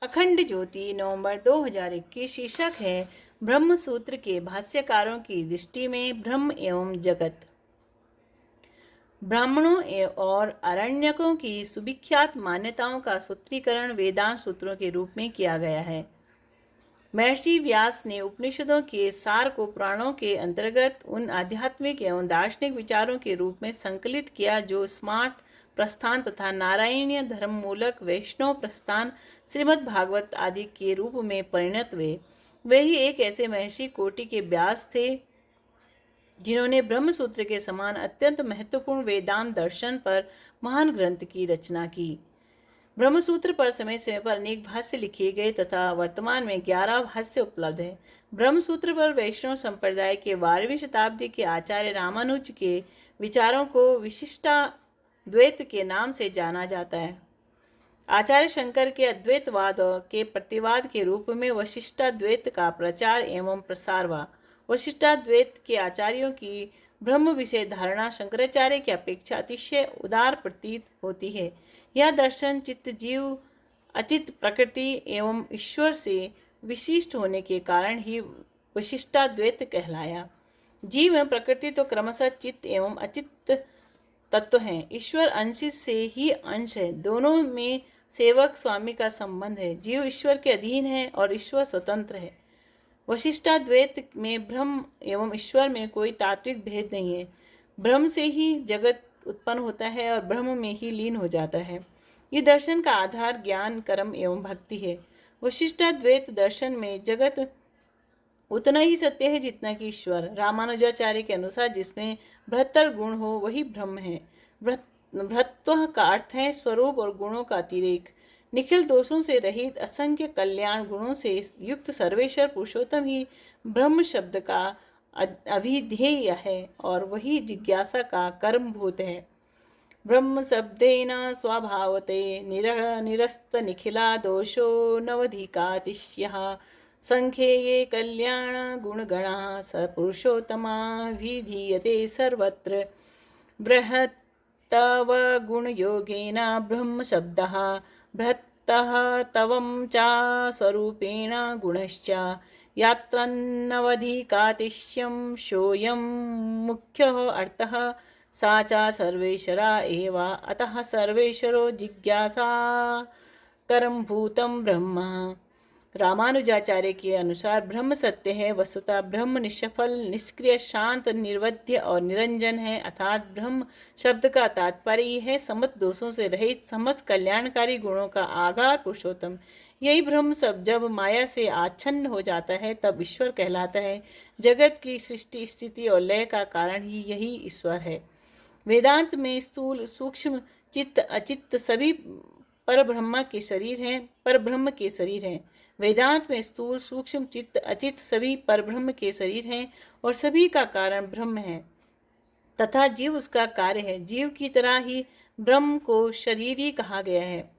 अखंड ज्योति नवंबर 2021। शीर्षक है ब्रह्म सूत्र के भाष्यकारों की दृष्टि में ब्रह्म एवं जगत। ब्राह्मणों और अरण्यकों की सुविख्यात मान्यताओं का सूत्रीकरण वेदांत सूत्रों के रूप में किया गया है। महर्षि व्यास ने उपनिषदों के सार को पुराणों के अंतर्गत उन आध्यात्मिक एवं दार्शनिक विचारों के रूप में संकलित किया जो स्मार्त प्रस्थान तथा नारायणीय धर्म मूलक वैष्णव प्रस्थान श्रीमद् भागवत आदि के रूप में परिणत हुए। वे ही एक ऐसे महर्षि कोटि के व्यास थे जिन्होंने ब्रह्मसूत्र के समान अत्यंत महत्वपूर्ण वेदांत दर्शन पर महान ग्रंथ की रचना की। ब्रह्मसूत्र पर समय समय पर अनेक भाष्य लिखे गए तथा वर्तमान में 11 भाष्य उपलब्ध है। ब्रह्मसूत्र पर वैष्णव संप्रदाय के 12वीं शताब्दी के आचार्य रामानुज के विचारों को विशिष्टाद्वैत के नाम से जाना जाता है। आचार्य शंकर के अद्वैतवाद के प्रतिवाद के रूप में वशिष्ठाद्वैत का प्रचार एवं प्रसार हुआ। वशिष्ठाद्वैत के आचार्यों की ब्रह्म विषय धारणा शंकराचार्य की अपेक्षा अतिशय उदार प्रतीत होती है। यह दर्शन चित्त जीव अचित प्रकृति एवं ईश्वर से विशिष्ट होने के कारण ही वशिष्ठाद्वैत कहलाया। जीव एवं प्रकृति तो क्रमशः चित्त एवं अचित तत्व हैं। ईश्वर अंश से ही अंश है। दोनों में सेवक स्वामी का संबंध है। जीव ईश्वर के अधीन है और ईश्वर स्वतंत्र है। वशिष्ठाद्वैत में ब्रह्म एवं ईश्वर में कोई तात्विक भेद नहीं है। ब्रह्म से ही जगत उत्पन्न होता है और ब्रह्म में ही लीन हो जाता है। ये दर्शन का आधार ज्ञान कर्म एवं भक्ति है। वशिष्ठाद्वैत दर्शन में जगत उतना ही सत्य है जितना कि ईश्वर। रामानुजाचार्य के अनुसार जिसमें बृहत्तर गुण हो वही ब्रह्म है। बृहत्व का अर्थ है स्वरूप और गुणों का अतिरेक। निखिल दोषों से रहित असंख्य कल्याण गुणों से युक्त सर्वेश्वर पुरुषोत्तम ही ब्रह्म शब्द का अभिधेय है और वही जिज्ञासा का कर्मभूत है। ब्रह्म शब्देन स्वभावते निरस्त निखिला दोषो नवधिकातिश्यः संख्ये ये कल्याण गुणगणा स पुरुषोत्तमा विधीयते सर्वत्र। बृहत्तव गुणयोगेन ब्रह्म शब्दः बृहत्तः तवं च स्वरूपेण गुणश्च यात्रन्नवधिकातिश्यं सोऽयं मुख्यः अर्थः सा च सर्वेश्वरा एव अतः सर्वेश्वरो जिज्ञासा कर्मभूतं ब्रह्म। रामानुजाचार्य के अनुसार ब्रह्म सत्य है। वस्तुतः ब्रह्म निष्फल निष्क्रिय शांत निर्वध्य और निरंजन है। अर्थात ब्रह्म शब्द का तात्पर्य है समस्त दोषों से रहित समस्त कल्याणकारी गुणों का आधार पुरुषोत्तम। यही ब्रह्म सब जब माया से आच्छन्न हो जाता है तब ईश्वर कहलाता है। जगत की सृष्टि स्थिति और लय का कारण ही यही ईश्वर है। वेदांत में स्थूल सूक्ष्म चित्त अचित्त सभी परब्रह्म के शरीर हैं। वेदांत में स्थूल सूक्ष्म चित्त अचित सभी परब्रह्म के शरीर हैं और सभी का कारण ब्रह्म है तथा जीव उसका कार्य है। जीव की तरह ही ब्रह्म को शरीरी कहा गया है।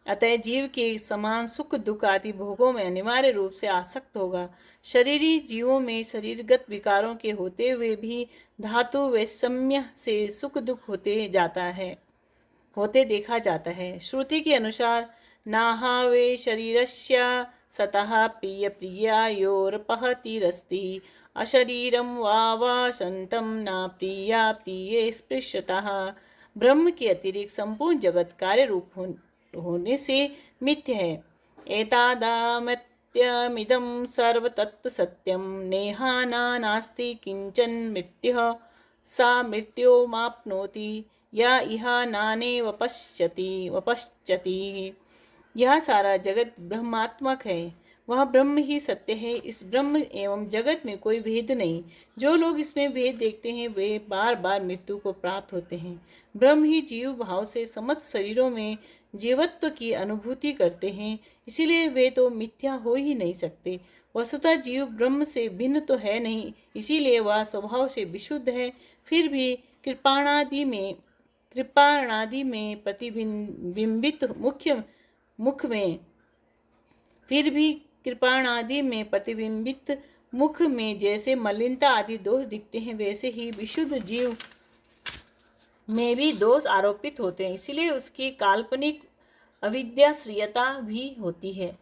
अतः जीव के समान सुख दुख आदि भोगों में अनिवार्य रूप से आसक्त होगा। शरीरी जीवों में शरीरगत विकारों के होते हुए भी धातु वैषम्य से सुख दुख होते देखा जाता है। श्रुति के अनुसार नाहावे शरीरस्य सतः प्रिय प्रियायोरपहतिरस्ति अशरीरम वा संतम न प्रिया प्रिये स्पृश्यतः। ब्रह्म के अतिरिक्त संपूर्ण जगत कार्य रूप होने से मिथ्य है। एतादामत्यमिदं सर्वतत्त सत्यं नेहाना नास्ति किंचन मृत्युः सा मृत्योमाप्नोति या इह नाने वपश्यति। यह सारा जगत ब्रह्मात्मक है। वह ब्रह्म ही सत्य है। इस ब्रह्म एवं जगत में कोई भेद नहीं। जो लोग इसमें भेद देखते हैं वे बार बार मृत्यु को प्राप्त होते हैं। ब्रह्म ही जीव भाव से समस्त शरीरों में जीवत्व की अनुभूति करते हैं, इसीलिए वे तो मिथ्या हो ही नहीं सकते। वस्तुतः जीव ब्रह्म से भिन्न तो है नहीं, इसीलिए वह स्वभाव से विशुद्ध है। फिर भी कृपाणादि में प्रतिबिंबित मुख में जैसे मलिनता आदि दोष दिखते हैं वैसे ही विशुद्ध जीव में भी दोष आरोपित होते हैं। इसलिए उसकी काल्पनिक अविद्याश्रियता भी होती है।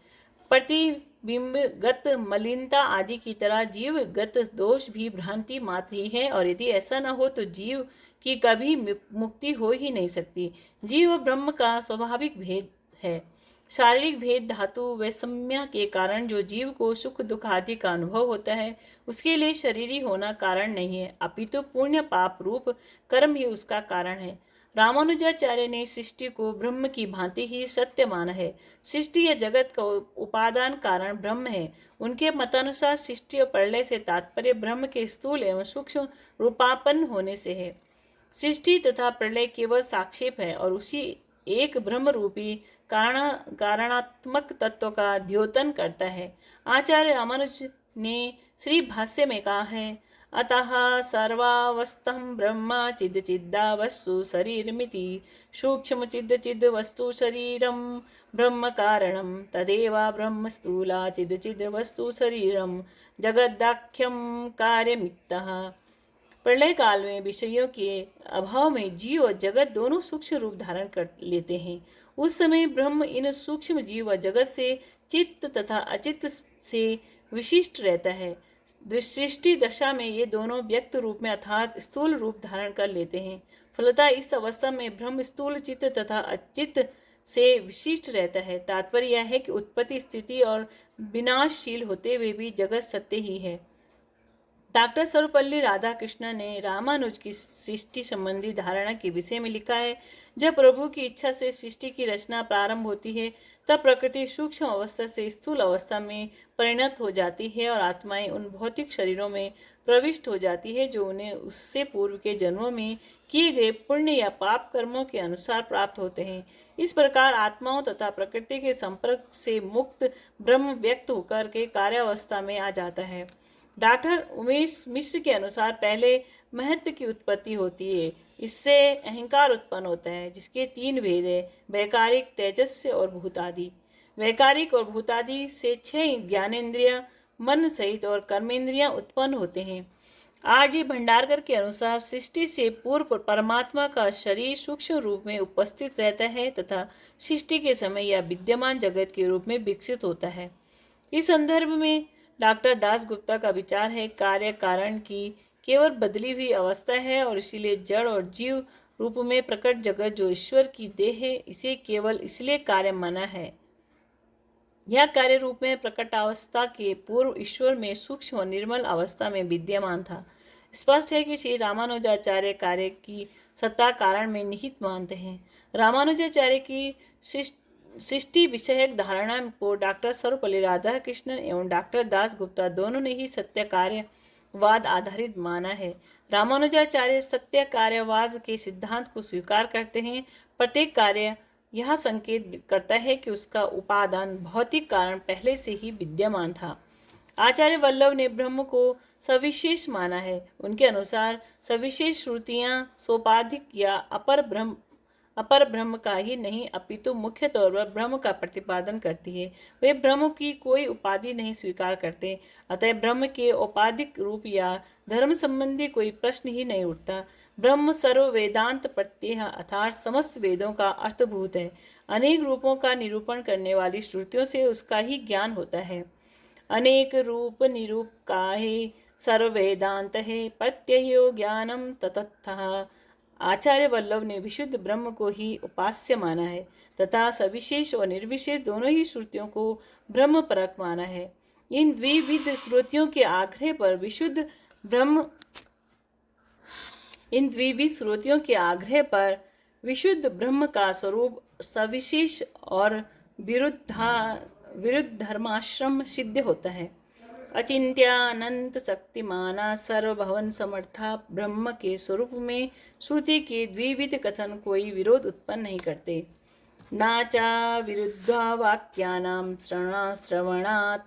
प्रतिबिंबगत मलिनता आदि की तरह जीवगत दोष भी भ्रांति मात्र ही है, और यदि ऐसा न हो तो जीव की कभी मुक्ति हो ही नहीं सकती। जीव और ब्रह्म का स्वाभाविक भेद है। शारीरिक भेद धातु वैषम्य के कारण जो जीव को सुख दुख आदि का अनुभव होता है, उसके लिए शरीरी होना कारण नहीं है, अपितु पुण्य पाप रूप कर्म ही उसका कारण है। रामानुजाचार्य ने सृष्टि को ब्रह्म की भांति ही सत्य माना है। सृष्टि या जगत का उपादान कारण ब्रह्म है। उनके मतानुसार सृष्टि और प्रलय से तात्पर्य ब्रह्म के स्थूल एवं सूक्ष्म रूपापन्न होने से है। सृष्टि तथा प्रलय केवल साक्षेप है और उसी एक ब्रह्म रूपी कारणात्मक तत्व का द्योतन करता है। आचार्य रामानुज ने श्री भाष्य में कहा है, अतः सर्वावस्थं ब्रह्म चिद चिद्दावस्तु शरीरमिति सूक्ष्म चिद चिद वस्तु शरीरम ब्रह्म कारणम तदेव ब्रह्म स्थूला चिद चिद वस्तु शरीरम जगदाख्यम कार्यमित्तः। प्रलय काल में विषयों के अभाव में जीव और जगत दोनों सूक्ष्म रूप धारण कर लेते हैं। उस समय ब्रह्म इन सूक्ष्म जीव व जगत से चित्त तथा अचित्त से विशिष्ट रहता है। सृष्टि दशा में ये दोनों व्यक्त रूप में अर्थात स्थूल रूप धारण कर लेते हैं। फलतः इस अवस्था में ब्रह्म स्थूल चित्त तथा अचित्त से विशिष्ट रहता है। तात्पर्य यह है कि उत्पत्ति स्थिति और विनाशशील होते हुए भी जगत सत्य ही है। डॉक्टर सर्वपल्ली राधाकृष्णन ने रामानुज की सृष्टि संबंधी धारणा के विषय में लिखा है, जब प्रभु की इच्छा से सृष्टि की रचना प्रारंभ होती है तब प्रकृति सूक्ष्म अवस्था से स्थूल अवस्था में परिणत हो जाती है और आत्माएं उन भौतिक शरीरों में प्रविष्ट हो जाती है जो उन्हें उससे पूर्व के जन्मों में किए गए पुण्य या पाप कर्मों के अनुसार प्राप्त होते हैं। इस प्रकार आत्माओं तथा प्रकृति के संपर्क से मुक्त ब्रह्म व्यक्त होकर के कार्यावस्था में आ जाता है। डॉक्टर उमेश मिश्र के अनुसार पहले महत्व की उत्पत्ति होती है, इससे अहंकार उत्पन्न होता है, जिसके तीन भेद है, वैकारिक, तेजस्य और भूतादि। वैकारिक और भूतादि से 6 ज्ञानेन्द्रिय मन सहित और कर्मेंद्रियां उत्पन्न होते हैं। आर.डी. भंडारकर के अनुसार सृष्टि से पूर्व परमात्मा का शरीर सूक्ष्म रूप में उपस्थित रहता है तथा सृष्टि के समय यह विद्यमान जगत के रूप में विकसित होता है। इस संदर्भ में डॉक्टर दास गुप्ता का विचार है, कार्य कारण की केवल बदली हुई अवस्था है और इसीलिए जड़ और जीव रूप में प्रकट जगत जो ईश्वर की देह है, इसे केवल इसलिए कार्य माना है। यह कार्य रूप में प्रकट अवस्था के पूर्व ईश्वर में सूक्ष्म और निर्मल अवस्था में विद्यमान था। स्पष्ट है कि श्री रामानुजाचार्य कार्य की सत्ता कारण में निहित मानते हैं। रामानुजाचार्य की सृष्टि विषयक धारणा को डॉक्टर सर्वपल्ली राधाकृष्णन एवं डॉक्टर दास गुप्ता दोनों ने ही सत्य कार्यवाद आधारित माना है। रामानुजाचार्य सत्य कार्यवाद के सिद्धांत को स्वीकार करते हैं। प्रत्येक कार्य यह संकेत करता है कि उसका उपादान भौतिक कारण पहले से ही विद्यमान था। आचार्य वल्लभ ने ब्रह्म को सविशेष माना है। उनके अनुसार सविशेष श्रुतियां सोपाधिक या अपर ब्रह्म का ही नहीं अपितु मुख्य तौर पर ब्रह्म का प्रतिपादन करती है। वे ब्रह्म की कोई उपाधि नहीं स्वीकार करते, अतः ब्रह्म के औपाधिक रूप या धर्म संबंधी कोई प्रश्न ही नहीं उठता। ब्रह्म सर्व वेदांत प्रत्यय अर्थात समस्त वेदों का अर्थभूत है। अनेक रूपों का निरूपण करने वाली श्रुतियों से उसका ही ज्ञान होता है। अनेक रूप निरूप का ही सर्व वेदांत है, प्रत्ययो ज्ञानम ततः। आचार्य वल्लभ ने विशुद्ध ब्रह्म को ही उपास्य माना है तथा सविशेष और निर्विशेष दोनों ही श्रुतियों को ब्रह्म परक माना है। इन द्विविध श्रुतियों के आग्रह पर विशुद्ध ब्रह्म का स्वरूप सविशेष और विरुद्ध धर्माश्रम सिद्ध होता है। अचिंत्यानंत शक्तिमाना सर्वभवन समर्था ब्रह्म के स्वरूप में श्रुति के द्विविध कथन कोई विरोध उत्पन्न नहीं करते। नाचा विरुद्धा वाक्यानां श्रवणात्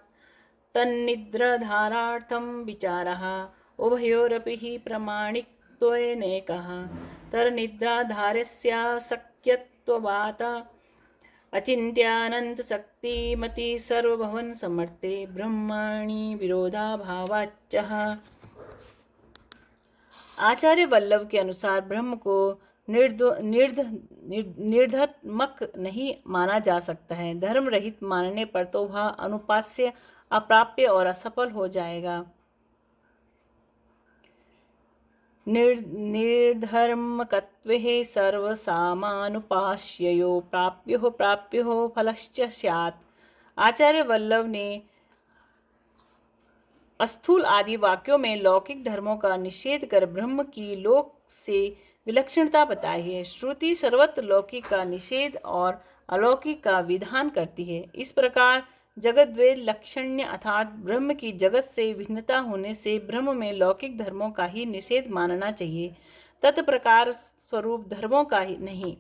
तन्निद्राधारार्थं विचारः उभयोरपि हि प्रमाणिकत्वेनैकः तरनिद्राधारस्याशक्यत्वात् अचिंत्यानंत शक्तिमति सर्वभवन समर्थे ब्रह्मणि विरोधाभावाच्च। आचार्य वल्लभ के अनुसार ब्रह्म को निर्धर्मक नहीं माना जा सकता है। धर्म रहित मानने पर तो वह अनुपास्य, अप्राप्य और असफल हो जाएगा। निर्धर्मकत्वे सर्वसामानुपास्ययो प्राप्यो फलश्च स्यात्। आचार्य वल्लभ ने स्थूल आदि वाक्यों में लौकिक धर्मों का निषेध कर ब्रह्म की लोक से विलक्षणता बताई है। श्रुति सर्वत्र लौकिक का निषेध और अलौकिक का विधान करती है। इस प्रकार जगद्वेद लक्षण्य अर्थात ब्रह्म की जगत से भिन्नता होने से ब्रह्म में लौकिक धर्मों का ही निषेध मानना चाहिए, तत्प्रकार स्वरूप धर्मों का ही नहीं।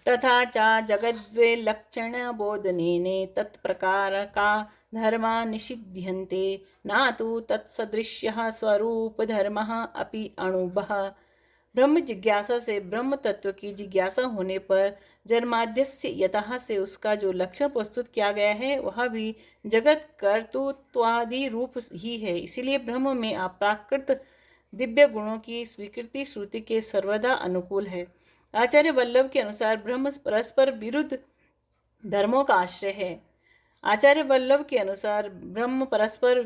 तथा च जगद्वे लक्षण बोधनेने तत्प्रकार का धर्मा निषिध्यन्ते न तु तत्सदृश्यः स्वरूप धर्मः अपि अणुभः। ब्रह्म जिज्ञासा से ब्रह्म तत्व की जिज्ञासा होने पर जन्माद्यस्य यतः से उसका जो लक्षण प्रस्तुत किया गया है वह भी जगत कर्तृत्वादि रूप ही है। इसलिए ब्रह्म में अप्राकृत दिव्य गुणों की स्वीकृति श्रुति के सर्वदा अनुकूल है। आचार्य वल्लभ के अनुसार ब्रह्म परस्पर विरुद्ध धर्मों का आश्रय है। आचार्य वल्लभ के अनुसार ब्रह्म परस्पर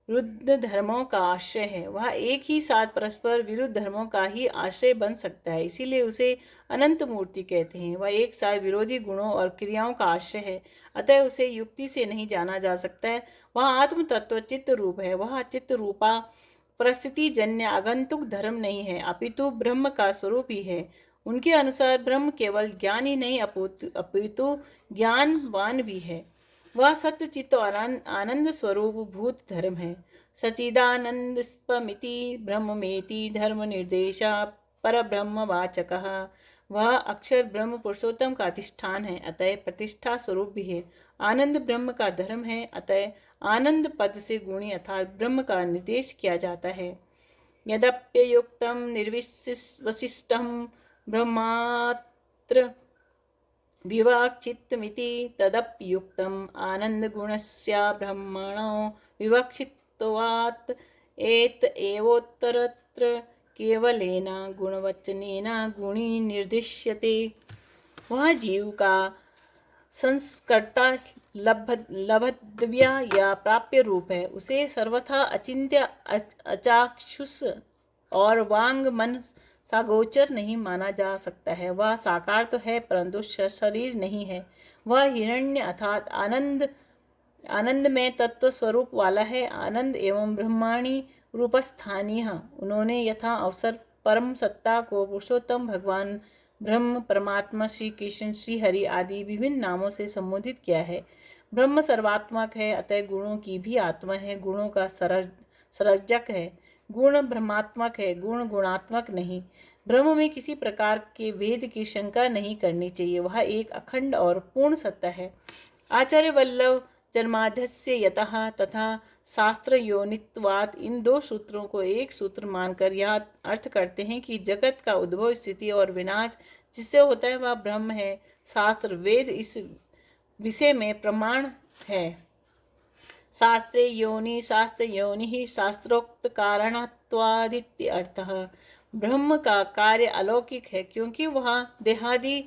विरुद्ध धर्मों का आश्रय है। वह एक ही साथ परस्पर विरुद्ध धर्मों का ही आश्रय बन सकता है, इसीलिए उसे अनंत मूर्ति कहते हैं। वह एक साथ विरोधी गुणों और क्रियाओं का आश्रय है, अतः उसे युक्ति से नहीं जाना जा सकता है। वह आत्म तत्व चित्त रूप है। वह चित्त रूपा परिस्थिति जन्य आगंतुक धर्म नहीं है, अपितु ब्रह्म का स्वरूप ही है। उनके अनुसार ब्रह्म केवल ज्ञान ही नहीं अपितु ज्ञानवान भी है। वह सत्य चित्त और आनंद स्वरूप भूत धर्म है। सचिदानंद स्पमिति ब्रह्ममेति धर्म निर्देशा पर ब्रह्मवाचकः। वह अक्षर ब्रह्म पुरुषोत्तम का अधिष्ठान है, अतः प्रतिष्ठा स्वरूप भी है। आनंद ब्रह्म का धर्म है, अतः आनंद पद से गुणी अर्थात ब्रह्म का निर्देश किया जाता है। यद्यप्ययुक्तं निर्विशिष्टं ब्रह्मात्र विवक्षितमिति तदप्युक्तम् आनन्दगुणस्य ब्रह्मणो विवक्षित्वात् एत एवोत्तरत्र केवलेन गुणवचनेन गुणी निर्दिश्यते। वह जीव का संस्कर्ता लब्धव्य या प्राप्य रूप है। उसे सर्वथा अचिंत्य अचाक्षुष और वांग मन सागोचर नहीं माना जा सकता है। वह साकार तो है परंतु शरीर नहीं है। वह हिरण्य अर्थात आनंद में तत्व स्वरूप वाला है। आनंद एवं ब्रह्माणी रूपस्थानीय। उन्होंने यथा अवसर परम सत्ता को पुरुषोत्तम भगवान ब्रह्म, परमात्मा, श्री कृष्ण, श्री हरि आदि विभिन्न नामों से संबोधित किया है। ब्रह्म सर्वात्मक है, अतः गुणों की भी आत्मा है, गुणों का सरजक है। गुण ब्रह्मात्मक है, गुण गुणात्मक नहीं। ब्रह्म में किसी प्रकार के भेद की शंका नहीं करनी चाहिए। वह एक अखंड और पूर्ण सत्ता है। आचार्य वल्लभ जन्माद्यस्य यतः तथा शास्त्र योनित्वात् इन दो सूत्रों को एक सूत्र मानकर यह अर्थ करते हैं कि जगत का उद्भव, स्थिति और विनाश जिससे होता है वह ब्रह्म है। शास्त्र वेद इस विषय में प्रमाण है। शास्त्रे योनि ही शास्त्रोक्त कारणत्वादित्य अर्थः। ब्रह्म का कार्य अलौकिक है क्योंकि वह देहादि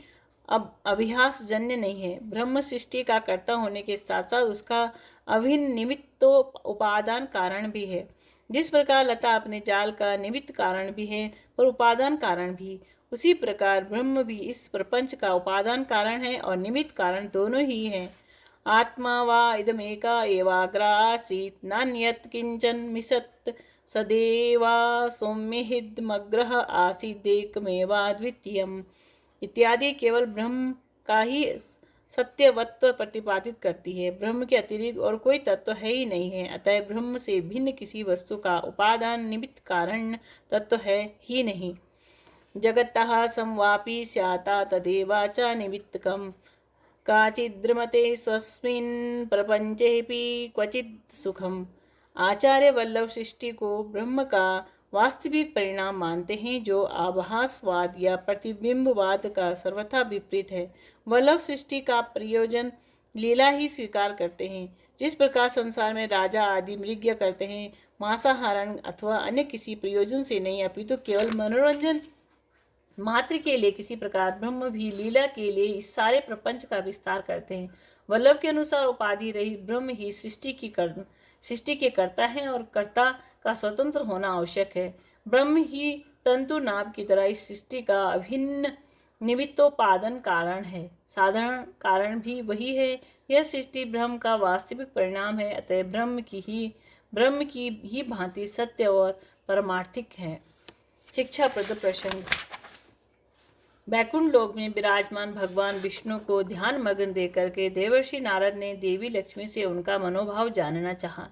अभ्यास जन्य नहीं है। ब्रह्म सृष्टि का कर्ता होने के साथ साथ उसका अभिन्न निमित्त उपादान कारण भी है। जिस प्रकार लता अपने जाल का निमित्त कारण भी है और उपादान कारण भी, उसी प्रकार ब्रह्म भी इस प्रपंच का उपादान कारण है और निमित्त कारण दोनों ही है। आत्मा वा इदमेका एवाग्रा आसीत् नान्यत् किंचन मिसत् सदेवा सौम्यहिदमग्रह आसीदेकमेवा द्वितीयम् इत्यादि केवल ब्रह्म का ही सत्यवत्व प्रतिपादित करती है। ब्रह्म के अतिरिक्त और कोई तत्व है ही नहीं है, अतः ब्रह्म से भिन्न किसी वस्तु का उपादान निमित्त कारण तत्व है ही नहीं। जगतः समवापि स्याता तदेवा च निमित्तकम् काचिद्रमते स्वस्मिन् प्रपंचेऽपि क्वचित् सुखम्। आचार्य वल्लभ सृष्टि को ब्रह्म का वास्तविक परिणाम मानते हैं, जो आभासवाद या प्रतिबिंबवाद का सर्वथा विपरीत है। वल्लभ सृष्टि का प्रयोजन लीला ही स्वीकार करते हैं। जिस प्रकार संसार में राजा आदि मृग्य करते हैं, मांसाहारण अथवा अन्य किसी प्रयोजन से नहीं अपितु केवल मनोरंजन मात्र के लिए किसी प्रकार ब्रह्म भी लीला के लिए इस सारे प्रपंच का विस्तार करते हैं। वल्लभ के अनुसार उपाधि रहित ब्रह्म ही सृष्टि के कर्ता है और कर्ता का स्वतंत्र होना आवश्यक है। ब्रह्म ही तंतु नाभ की तरह इस सृष्टि का अभिन्न निमित्तोपादन कारण है। साधारण कारण भी वही है। यह सृष्टि ब्रह्म का वास्तविक परिणाम है। अतः ब्रह्म की ही भांति सत्य और परमार्थिक है। शिक्षाप्रद प्रसंग। बैकुंठ लोक में विराजमान भगवान विष्णु को ध्यान मग्न देकर के देवर्षि नारद ने देवी लक्ष्मी से उनका मनोभाव जानना चाहा।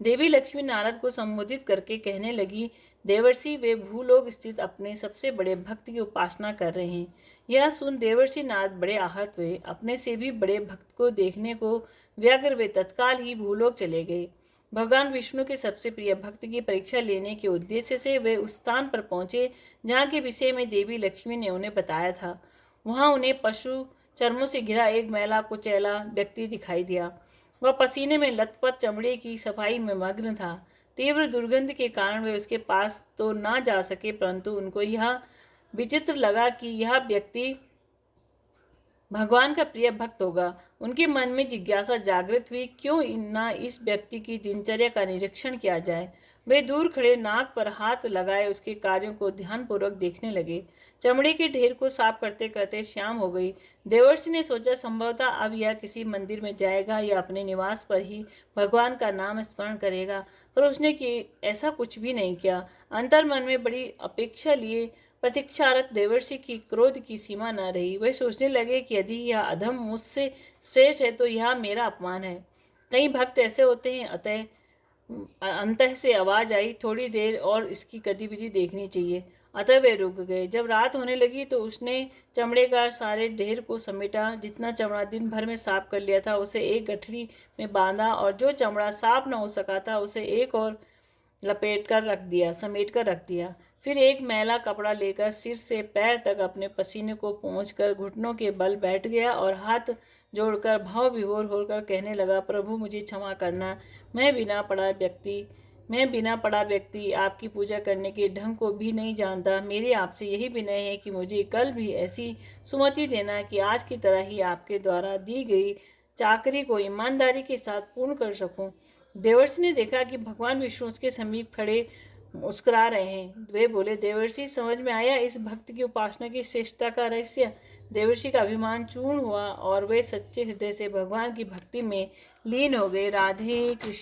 देवी लक्ष्मी नारद को संबोधित करके कहने लगी, देवर्षि, वे भूलोक स्थित अपने सबसे बड़े भक्त की उपासना कर रहे हैं। यह सुन देवर्षि नारद बड़े आहत हुए। अपने से भी बड़े भक्त को देखने को व्यग्र वे तत्काल ही भूलोक चले गए। भगवान विष्णु के सबसे प्रिय भक्त की परीक्षा लेने के उद्देश्य से वे उस स्थान पर पहुंचे जहाँ के विषय में देवी लक्ष्मी ने उन्हें बताया था। वहां उन्हें पशु चर्मों से घिरा एक मैला कुचैला व्यक्ति दिखाई दिया। वह पसीने में लथपथ चमड़े की सफाई में मग्न था। तीव्र दुर्गंध के कारण वे उसके पास तो ना जा सके, परंतु उनको यह विचित्र लगा कि यह व्यक्ति भगवान का प्रिय भक्त होगा। उनके मन में जिज्ञासा जागृत हुई, क्यों ना इस व्यक्ति की दिनचर्या का निरीक्षण किया जाए। वे दूर खड़े नाक पर हाथ लगाए उसके कार्यों को ध्यानपूर्वक देखने लगे। चमड़े के ढेर को साफ करते करते शाम हो गई। देवर्षि ने सोचा, संभवतः अब यह किसी मंदिर में जाएगा या अपने निवास पर ही भगवान का नाम स्मरण करेगा, पर उसने ऐसा कुछ भी नहीं किया। अंतर मन में बड़ी अपेक्षा लिए प्रतीक्षारत देवर्षि की क्रोध की सीमा न रही। वे सोचने लगे कि यदि यह अधम मुझसे श्रेष्ठ है तो यह मेरा अपमान है। कई भक्त ऐसे होते हैं। अतः अंतः से आवाज आई, थोड़ी देर और इसकी गतिविधि देखनी चाहिए। अतः वे रुक गए। जब रात होने लगी तो उसने चमड़े का सारे ढेर को समेटा। जितना चमड़ा दिन भर में साफ कर लिया था उसे एक गठरी में बांधा, और जो चमड़ा साफ न हो सका था उसे एक और समेट कर रख दिया। फिर एक मैला कपड़ा लेकर सिर से पैर तक अपने पसीने को पोंछकर घुटनों के बल बैठ गया और हाथ जोड़कर भाव विभोर होकर कहने लगा, प्रभु मुझे क्षमा करना। मैं बिना पढ़ा व्यक्ति आपकी पूजा करने के ढंग को भी नहीं जानता। मेरी आपसे यही विनय है कि मुझे कल भी ऐसी सुमति देना कि आज की तरह ही आपके द्वारा दी गई चाकरी को ईमानदारी के साथ पूर्ण कर सकूं। देवर्षि ने देखा कि भगवान विष्णु उसके समीप खड़े मुस्कुरा रहे हैं। वे बोले, देवर्षि, समझ में आया इस भक्त की उपासना की श्रेष्ठता का रहस्य। देवर्षि का अभिमान चूर्ण हुआ और वे सच्चे हृदय से भगवान की भक्ति में लीन हो गए। राधे कृष्ण।